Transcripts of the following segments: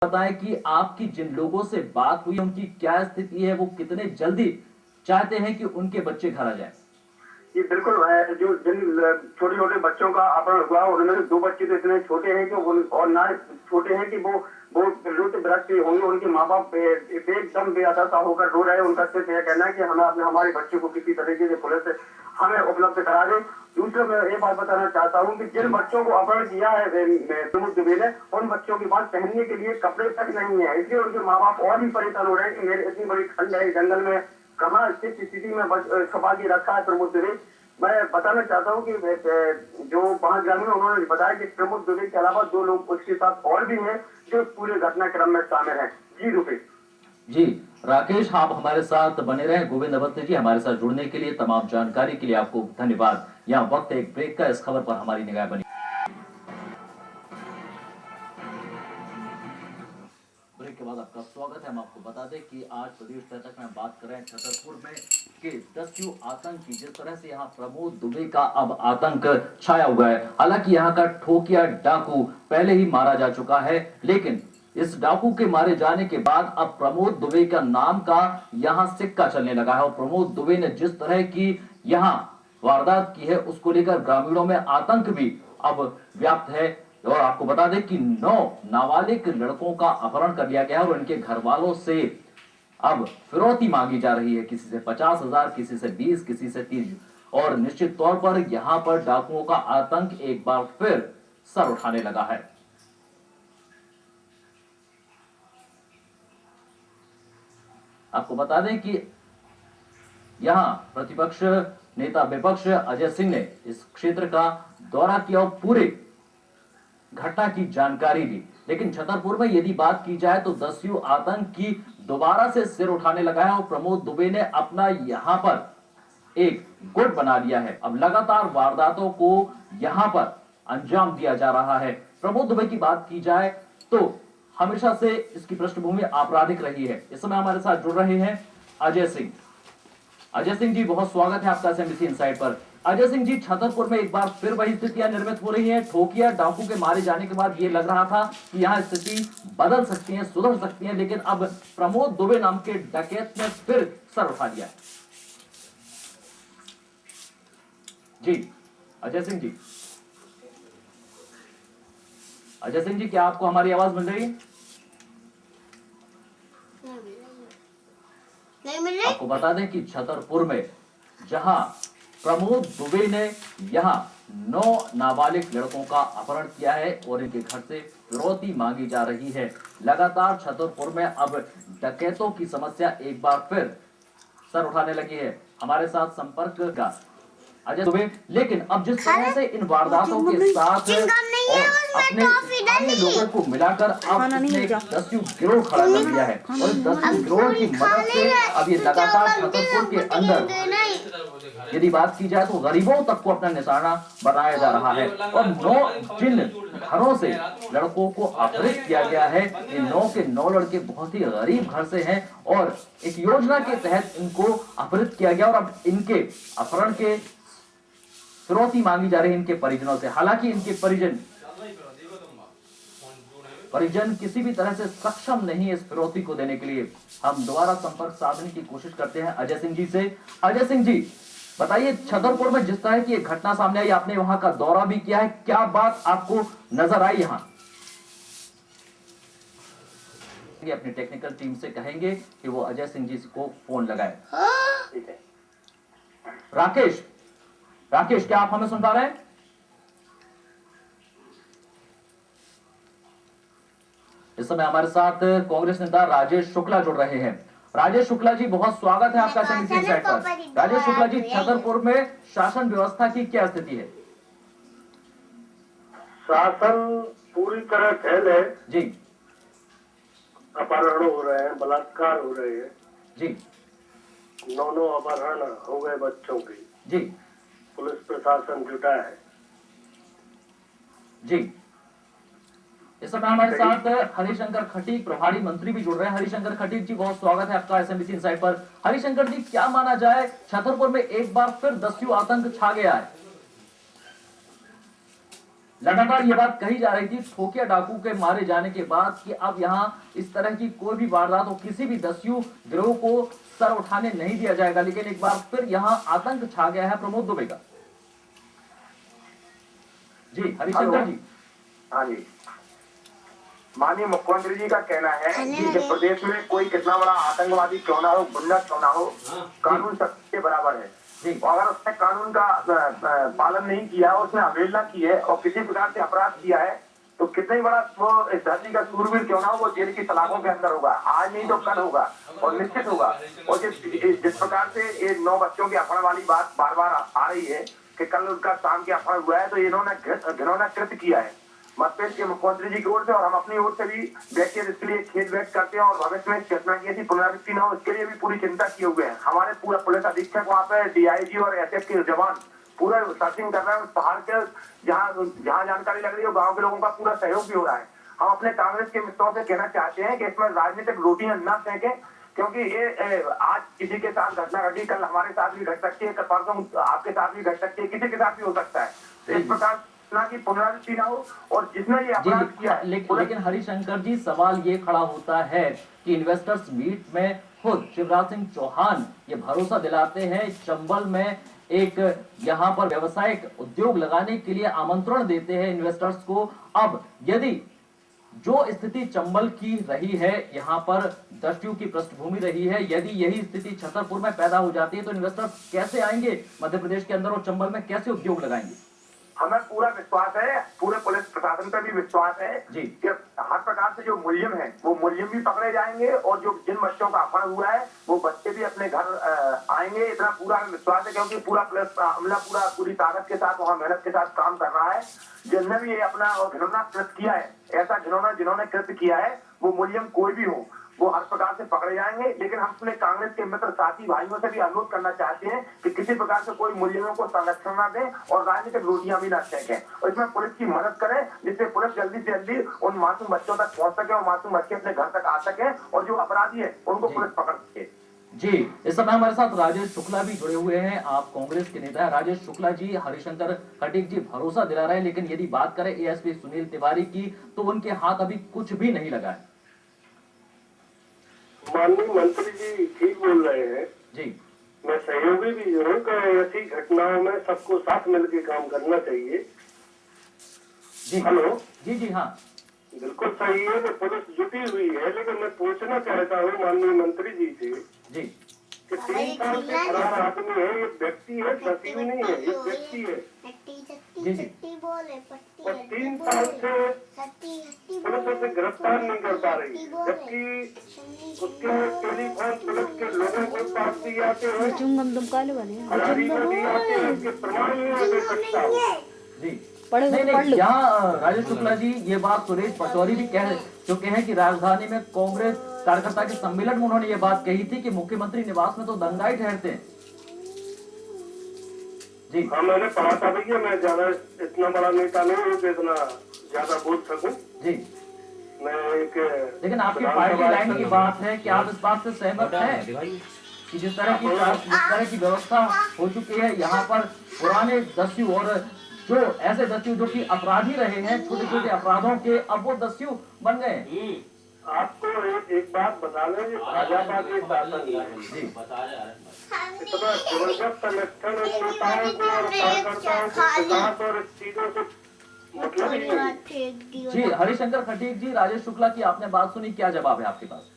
बताएं कि आपकी जिन लोगों से बात हुई उनकी क्या स्थिति है, वो कितने जल्दी चाहते हैं कि उनके बच्चे घर आ जाएं। ये बिल्कुल है। जो जिन छोटे छोटे बच्चों का अपहरण हुआ उनमें से 2 बच्चे तो इतने छोटे हैं कि और ना छोटे हैं कि वो वृद्ध व्यक्ति होंगे। उनके माँ बाप एकदम बेअदसा होकर रो रहे हैं। उनका सिर्फ यह कहना है कि हमें अपने हमारे बच्चे को किसी तरीके से पुलिस हमें उपलब्ध करा दे। दूसरा मैं ये बात बताना चाहता हूँ कि जिन बच्चों को अपहरण किया है प्रमोद दुबे ने, उन बच्चों के पास पहनने के लिए कपड़े तक नहीं है। इसलिए उनके माँ बाप और भी परेशान हो रहे हैं कि मेरी इतनी बड़ी ठंड है जंगल में, कहाँ किस स्थिति में छुपा के रखा है प्रमोद दुबे। मैं बताना चाहता हूँ कि जो वहाँ ग्रामीण उन्होंने बताया कि प्रमोद दुबे के अलावा 2 लोग उसके साथ और भी हैं जो पूरे घटनाक्रम में शामिल हैं। जी रुपये जी राकेश, आप हमारे साथ बने रहे। गोविंद अवस्थी जी, हमारे साथ जुड़ने के लिए, तमाम जानकारी के लिए आपको धन्यवाद। यहाँ वक्त एक ब्रेक का, इस खबर पर हमारी निगाह बनी। ब्रेक के बाद आपका स्वागत है। हम आपको बता दें कि आज प्रदेश तक में बात कर रहे हैं छतरपुर में के दस्यु आतंकी, जिस तरह से यहाँ प्रमोद दुबे का अब आतंक छाया हुआ है। हालांकि यहाँ का ठोकिया डाकू पहले ही मारा जा चुका है, लेकिन इस डाकू के मारे जाने के बाद अब प्रमोद दुबे का नाम का यहाँ सिक्का चलने लगा है। और प्रमोद दुबे ने जिस तरह की यहाँ वारदात की है, उसको लेकर ग्रामीणों में आतंक भी अब व्याप्त है। और आपको बता दें कि 9 नाबालिग लड़कों का अपहरण कर लिया गया है और उनके घर वालों से अब फिरौती मांगी जा रही है। किसी से 50,000, किसी से 20, किसी से 30। और निश्चित तौर पर यहां पर डाकुओं का आतंक एक बार फिर सर उठाने लगा है। आपको बता दें कि यहां प्रतिपक्ष नेता विपक्ष अजय सिंह ने इस क्षेत्र का दौरा किया और पूरे घटना की जानकारी दी। लेकिन छतरपुर में यदि बात की जाए तो दस्यु आतंक की दोबारा से सिर उठाने लगा है और प्रमोद दुबे ने अपना यहां पर एक गुट बना लिया है। अब लगातार वारदातों को यहां पर अंजाम दिया जा रहा है। प्रमोद दुबे की बात की जाए तो हमेशा से इसकी पृष्ठभूमि आपराधिक रही है। इस समय हमारे साथ जुड़ रहे हैं अजय सिंह। अजय सिंह जी, बहुत स्वागत है आपका एसएमबीसी इनसाइड पर। अजय सिंह जी, छतरपुर में एक बार फिर वही स्थितियां निर्मित हो रही हैं। ठोकिया डाकू के मारे जाने के बाद ये लग रहा था कि यहाँ स्थिति बदल सकती है, सुधर सकती है, लेकिन अब प्रमोद दुबे नाम के डकैत ने फिर सर उठा लिया। जी अजय सिंह जी, अजय सिंह जी, क्या आपको हमारी आवाज मिल रही है? नहीं मिल रही। आपको बता दें कि छतरपुर में जहां प्रमोद दुबे ने यहां 9 नाबालिग लड़कों का अपहरण किया है और इनके घर से फिरौती मांगी जा रही है। लगातार छतरपुर में अब डकैतों की समस्या एक बार फिर सर उठाने लगी है। हमारे साथ संपर्क का अजय दुबे, लेकिन अब जिस तरह से इन वारदातों के साथ अपने स्थानीय लोगों को मिलाकर अब इसने एक दस्यु गिरोह खड़ा कर दिया है और इस दस्यु गिरोह की मदद से अब ये लगातार छतरपुर के अंदर यदि बात की जाए तो गरीबों तक को अपना निशाना बनाया जा रहा है। और 9 जिन घरों से लड़कों को अपहरित किया गया है, इन 9 के 9 लड़के बहुत ही गरीब घर से हैं और एक योजना के तहत इनको अपहरित किया गया और अब इनके अपहरण के फिरौती मांगी जा रही है इनके परिजनों से। हालांकि इनके परिजन किसी भी तरह से सक्षम नहीं है इस फिरौती को देने के लिए। हम दोबारा संपर्क साधने की कोशिश करते हैं अजय सिंह जी से। अजय सिंह जी, बताइए, छतरपुर में जिस तरह की एक घटना सामने आई, आपने वहां का दौरा भी किया है, क्या बात आपको नजर आई यहां? अपनी टेक्निकल टीम से कहेंगे कि वो अजय सिंह जी को फोन लगाए। राकेश, राकेश, क्या आप हमें सुन पा रहे हैं? इस समय हमारे साथ कांग्रेस नेता राजेश शुक्ला जुड़ रहे हैं। राजेश शुक्ला जी, बहुत स्वागत है आपका एसएमबीसी इनसाइड पर। राजेश शुक्ला जी, छतरपुर में शासन व्यवस्था की क्या स्थिति है? शासन पूरी तरह फेल है जी। अपहरण हो रहे हैं, बलात्कार हो रहे हैं जी। 9 अपहरण हो गए बच्चों के। जी। पुलिस प्रशासन जुटा है। जी। इस समय हमारे साथ हरिशंकर खटीक, प्रभारी मंत्री भी जुड़ रहे हैं। हरिशंकर खटीक जी, बहुत स्वागत है आपका एसएमबीसी इनसाइड पर। हरिशंकर जी, क्या माना जाए, छतरपुर में एक बार फिर दस्यु आतंक छा गया है, लगातार ये बात कही जा रही थी ठोकिया डाकू के मारे जाने के बाद कि अब यहाँ इस तरह की कोई भी वारदात हो, किसी भी दस्यु गिरोह को सर उठाने नहीं दिया जाएगा, लेकिन एक बार फिर यहाँ आतंक छा गया है प्रमोद दुबे का। जी हरिशंकर जी। हाँ जी, माननीय मुख्यमंत्री जी का कहना है कि प्रदेश में कोई कितना बड़ा आतंकवादी क्यों ना हो, गुंडा क्यों ना हो, कानून सबके बराबर है। अगर उसने कानून का पालन नहीं किया, उसने अवहेलना की है और किसी प्रकार से अपराध किया है, तो कितनी बड़ा वो इस धरती का सूरवीर क्यों ना हो, वो जेल की सलाखों के अंदर होगा। आज नहीं तो कल होगा और निश्चित होगा। और जिस प्रकार से ये 9 बच्चों की अपहरण वाली बात बार बार आ रही है कि कल उनका शाम के अपहरण हुआ है, तो इन्होंने घिनौना कृत्य किया है। मध्य के मुख्यमंत्री जी की ओर से और हम अपनी ओर से भी व्यक्तिगत इसके लिए खेद व्यक्त करते हैं और भविष्य में घटना की ऐसी पुनरावृत्ति न हो, इसके लिए भी पूरी चिंता किए हुए हैं। हमारे पूरा पुलिस अधीक्षक वहाँ पे DIG और SF के जवान पूरा सर्चिंग कर रहे हैं। पहाड़ के जहाँ जानकारी लग रही है गाँव के लोगों का पूरा सहयोग भी हो रहा है। हम अपने कांग्रेस के मित्रों से कहना चाहते हैं कि इसमें राजनीतिक रोटियां न फेंकें, क्योंकि ये आज किसी के साथ घटना घटी, कल हमारे साथ भी घट सकती है, कल परसों आपके साथ भी घट सकती है, किसी के साथ भी हो सकता है। तो इस प्रकार की पुनरावृत्ति ना हो और जिसने ये अपराध किया है। लेकिन हरिशंकर जी सवाल ये खड़ा होता है कि इन्वेस्टर्स मीट में खुद शिवराज सिंह चौहान ये भरोसा दिलाते हैं, चंबल में एक यहाँ पर व्यवसायिक उद्योग लगाने के लिए आमंत्रण देते हैं इन्वेस्टर्स को। अब यदि जो स्थिति चंबल की रही है, यहाँ पर दस्यु की पृष्ठभूमि रही है, यदि यही स्थिति छतरपुर में पैदा हो जाती है तो इन्वेस्टर्स कैसे आएंगे मध्य प्रदेश के अंदर और चंबल में कैसे उद्योग लगाएंगे? हमें पूरा विश्वास है, पूरे पुलिस प्रशासन पर भी विश्वास है कि हर प्रकार से जो मुलजिम है वो मुलजिम भी पकड़े जाएंगे और जो जिन बच्चों का अपहरण हुआ है वो बच्चे भी अपने घर आएंगे। इतना पूरा विश्वास है क्योंकि पूरा पुलिस अमला पूरी ताकत के साथ वहाँ मेहनत के साथ काम कर रहा है। जिनने भी ये अपना घिनौना कृत्य किया है, ऐसा घिनौना जिन्होंने कृत्य किया है, वो मुलजिम कोई भी हो वो हर प्रकार से पकड़े जाएंगे। लेकिन हम अपने कांग्रेस के मित्र साथी भाइयों से भी अनुरोध करना चाहते हैं कि किसी प्रकार से कोई मुलजिमों को संरक्षण न दें और राजनीतिक रोटियां भी न फेंकें और इसमें पुलिस की मदद करें, जिससे पुलिस जल्दी से जल्दी उन मासूम बच्चों तक पहुंच सके और मासूम बच्चे अपने घर तक आ सके और जो अपराधी है उनको पुलिस पकड़ सके। जी, इस समय हमारे साथ राजेश शुक्ला भी जुड़े हुए हैं। आप कांग्रेस के नेता हैं राजेश शुक्ला जी। हरिशंकर खटीक जी भरोसा दिला रहे हैं, लेकिन यदि बात करें ASP सुनील तिवारी की तो उनके हाथ अभी कुछ भी नहीं लगा है। माननीय मंत्री जी ठीक बोल रहे हैं जी। मैं सहयोगी भी हूँ कि ऐसी घटनाओं में सबको साथ मिलकर काम करना चाहिए। जी हेलो जी जी हाँ बिल्कुल सही है कि पुलिस जुटी हुई है, लेकिन मैं पूछना चाहता हूँ माननीय मंत्री जी से जी कि 3 साल से फरार आदमी है, ये व्यक्ति है, दस्यु नहीं है, ये व्यक्ति है। जी जी और 3 साल से पुलिस उसे गिरफ्तार नहीं कर पा रही, जबकि उसके टेलीफोन पुलिस के लोगों को पास दिए जाते हैं, फरारी को दिए जाते हैं, इसके प्रमाण नहीं दे सकता। जी नहीं, यहाँ राजेश शुक्ला जी ये बात सुरेश पचौरी भी कह चुके हैं कि राजधानी में कांग्रेस कार्यकर्ता के सम्मेलन में उन्होंने ये बात कही थी कि मुख्यमंत्री निवास में तो दंगाई ठहरते हैं। जी हाँ मैंने पढ़ा था भैया, मैं ज्यादा इतना बड़ा नेता नहीं हूँ इतना ज्यादा बोल सकूं। जी मैं एक लेकिन आपकी पार्टी लाइन की बात है कि आप इस बात से सहमत हैं कि जिस तरह की व्यवस्था हो चुकी है यहाँ पर पुराने दस्यु और जो ऐसे दस्यु जो कि अपराधी रहे हैं छोटे छोटे अपराधों के, अब वो दस्यु बन गए। आपको एक बात बता दें कि भाजपा के शासन में इतना जबरदस्त इलेक्शन नेताओं को और कार्यकर्ताओं को विकास और इस चीजों से मतलब ही नहीं। जी हरिशंकर खटीक जी, राजेश शुक्ला की आपने बात सुनी, क्या जवाब है आपके पास?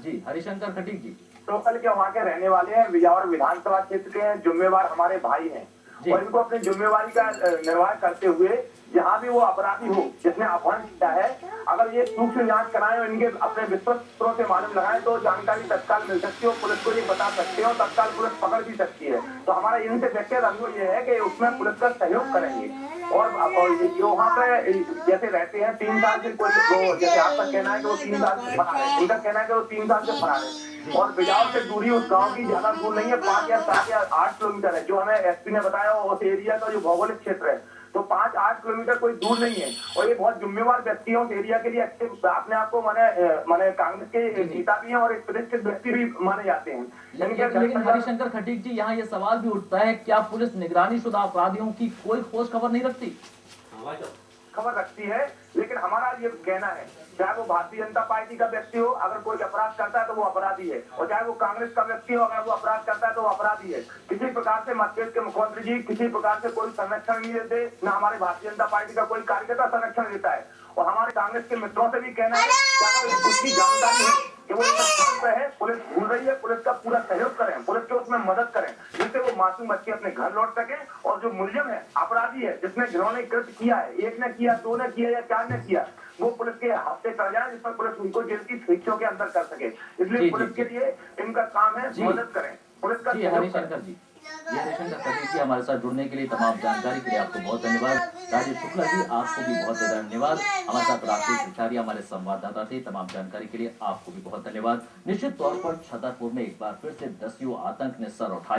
जी हरिशंकर खटीक जी लोकल के वहाँ के रहने वाले हैं, बिजावर विधानसभा क्षेत्र के हैं, जिम्मेवार हमारे भाई हैं और इनको अपनी जिम्मेवारी का निर्वाह करते हुए जहाँ भी वो अपराधी हो जिसने अपहरण किया है, अगर ये सूक्ष्म जांच कराएं और इनके अपने विश्वस्त सूत्रों से मालूम लगाएं तो जानकारी तत्काल मिल सकती है, पुलिस को ये बता सकते हो, तत्काल पुलिस पकड़ भी सकती है। तो हमारा इनसे व्यक्तिगत अनुरोध ये है कि उसमें पुलिस का सहयोग करेंगे और जो वहाँ पे जैसे रहते हैं 3 साल से कोई जैसे आपका कहना है कि वो 3 साल से फरार है, उनका कहना है कि वो 3 साल से फरार है और बिजाव से दूरी उस गांव की ज्यादा दूर नहीं है, 5 या 7 या 8 किलोमीटर है। जो हमें SP ने बताया उस एरिया का जो भौगोलिक क्षेत्र है तो 5-8 किलोमीटर कोई दूर नहीं है। और ये बहुत जिम्मेवार व्यक्ति है, उस एरिया के लिए अच्छे अपने आप को माने कांग्रेस के नेता भी हैं और एक प्रतिष्ठित व्यक्ति भी माने जाते हैं। लेकिन हरिशंकर खटीक जी, यहाँ ये सवाल भी उठता है, क्या पुलिस निगरानी शुदा अपराधियों की कोई खोज खबर नहीं रखती? खबर रखती है, लेकिन हमारा ये कहना है, चाहे वो भारतीय जनता पार्टी का व्यक्ति हो, अगर कोई अपराध करता है तो वो अपराधी है, और चाहे वो कांग्रेस का व्यक्ति हो, अगर वो अपराध करता है तो वो अपराधी है। किसी प्रकार से मध्य प्रदेश के मुख्यमंत्री जी किसी प्रकार से कोई संरक्षण नहीं देते, न हमारे भारतीय जनता पार्टी का कोई कार्यकर्ता संरक्षण देता है। और हमारे कांग्रेस के मित्रों से भी कहना है, उसकी जानकारी है कि वो स्थान पर है, पुलिस भूल रही है, पुलिस का पूरा सहयोग करें, पुलिस के उसमें मदद करें, जिससे वो मासूम बच्चे अपने घर लौट सके। और जो मुलजिम है, अपराधी है, जिसने घिनौने कृत्य किया है, 1 ने किया, 2 ने किया या 4 ने किया, वो पुलिस के हाथ से चढ़ जाए, जिसमें पुलिस उनको जेल की शिक्षों के अंदर कर सके। इसलिए पुलिस के लिए इनका काम है मदद करें, पुलिस का हरिशंकर जी, ये हरिशंकर खटीक जी हमारे साथ जुड़ने के लिए, तमाम जानकारी के लिए आपको बहुत धन्यवाद। राजेश शुक्ला जी, आपको भी बहुत धन्यवाद। हमारे साथ राकेश भिखारी हमारे संवाददाता थे, तमाम जानकारी के लिए आपको भी बहुत धन्यवाद। निश्चित तौर पर छतरपुर में एक बार फिर से दस्यु आतंक ने सर उठाया।